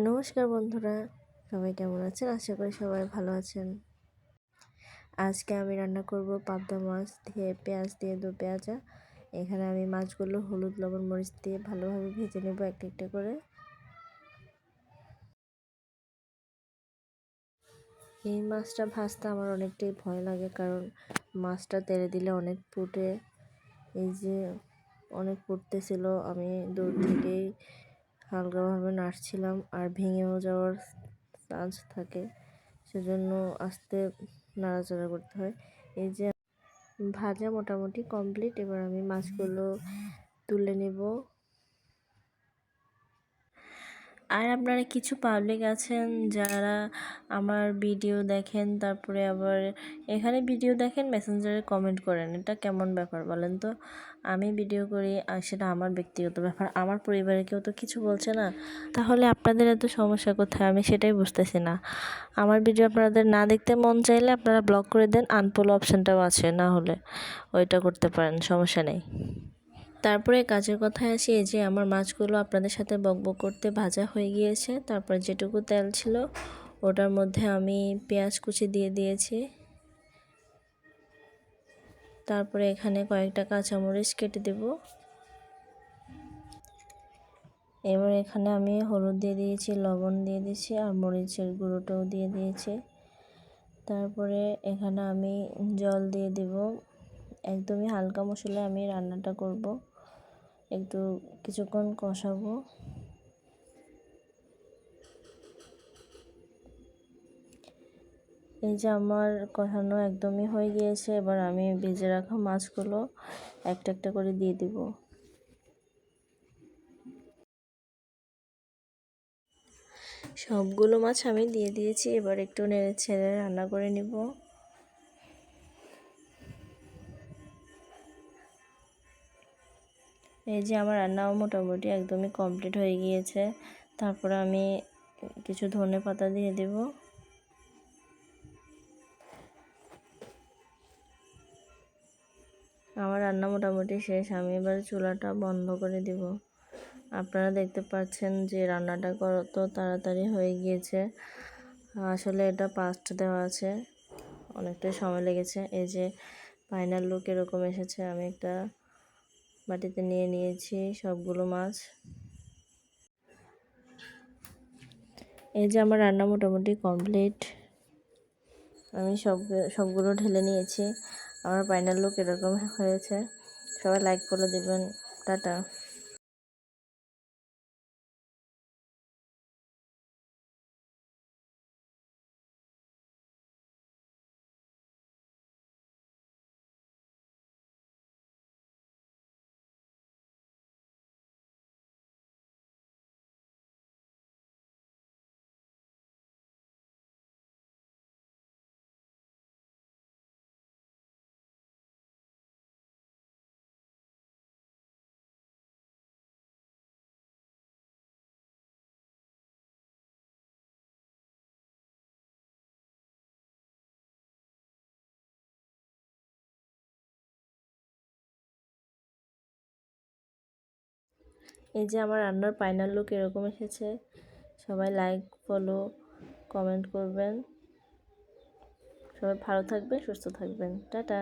নমস্কার বন্ধুরা, সবাই কেমন আছেন? আশা করি সবাই ভালো আছেন। আজকে আমি রান্না করব পাবদা মাছ দিয়ে পেঁয়াজ দিয়ে দো পেঁয়াজা। এখানে আমি মাছগুলো হলুদ লবণ মরিচ দিয়ে ভালোভাবে ভেজে নেব একটা একটা করে। এই মাছটা ভাজতে আমার অনেকটাই ভয় লাগে, কারণ মাছটা তেলে দিলে অনেক ফুটে। এই যে অনেক ফুটতেছিল, আমি দূর থেকেই হালকাভাবে নাড়ছিলাম, আর ভেঙেও যাওয়ার চান্স থাকে, সেজন্য আস্তে নাড়াচাড়া করতে হয়। এই যে ভাজা মোটামুটি কমপ্লিট, এবার আমি মাছগুলো তুলে নেব। আর আপনারা কিছু পাবলিক আছেন যারা আমার ভিডিও দেখেন, তারপরে আবার এখানে ভিডিও দেখেন, মেসেঞ্জারে কমেন্ট করেন। এটা কেমন ব্যাপার বলেন তো? আমি ভিডিও করি আর সেটা আমার ব্যক্তিগত ব্যাপার, আমার পরিবারের কেউ তো কিছু বলছে না, তাহলে আপনাদের এত সমস্যা কোথায়? আমি সেটাই বুঝতেছি না। আমার ভিডিও আপনাদের না দেখতে মন চাইলে আপনারা ব্লক করে দেন, আনফলো অপশানটাও আছে, না হলে ওইটা করতে পারেন, সমস্যা নেই। তারপরে কাজের কথায় আসি, এই যে আমার মাছগুলো আপনাদের সাথে বকবক করতে ভাজা হয়ে গিয়েছে। তারপর যেটুকু তেল ছিল ওটার মধ্যে আমি পেঁয়াজ কুচি দিয়ে দিয়েছি। তারপরে এখানে কয়েকটা কাঁচামরিচ কেটে দেব। এবার এখানে আমি হলুদ দিয়ে দিয়েছি, লবণ দিয়ে দিয়েছি, আর মরিচের গুঁড়োটাও দিয়ে দিয়েছি। তারপরে এখানে আমি জল দিয়ে দেব। একদমই হালকা মশলায় আমি রান্নাটা করব, একটু কিছুক্ষণ কষাবো। এই যে আমার কষানো একদমই হয়ে গিয়েছে, এবার আমি ভেজে রাখা মাছগুলো একটা একটা করে দিয়ে দিব। সবগুলো মাছ আমি দিয়ে দিয়েছি, এবার একটু নেড়ে ছেড়ে রান্না করে নিব। এই যে আমার রান্নাও মোটামুটি একদমই কমপ্লিট হয়ে গিয়েছে। তারপরে আমি কিছু ধনে পাতা দিয়ে দেব। আমার রান্না মোটামুটি শেষ, আমি এবার চুলাটা বন্ধ করে দিব। আপনারা দেখতে পাচ্ছেন যে রান্নাটা কত তাড়াতাড়ি হয়ে গিয়েছে। আসলে এটা পাস্ট দেওয়া আছে, অনেকটাই সময় লেগেছে। এই যে ফাইনাল লুক এরকম এসেছে। আমি একটা বাটিতে নিয়ে নিয়েছি সবগুলো মাছ। এই যে আমার রান্না মোটামুটি কমপ্লিট, আমি সবগুলো ঢেলে নিয়েছি। আমার ফাইনাল লুক এরকম হয়েছে। সবাই লাইক করে দেবেন। টাটা। এই যে আমার রান্নার ফাইনাল লুক এরকম এসেছে। সবাই লাইক, ফলো, কমেন্ট করবেন। সবাই ভালো থাকবেন, সুস্থ থাকবেন। টাটা।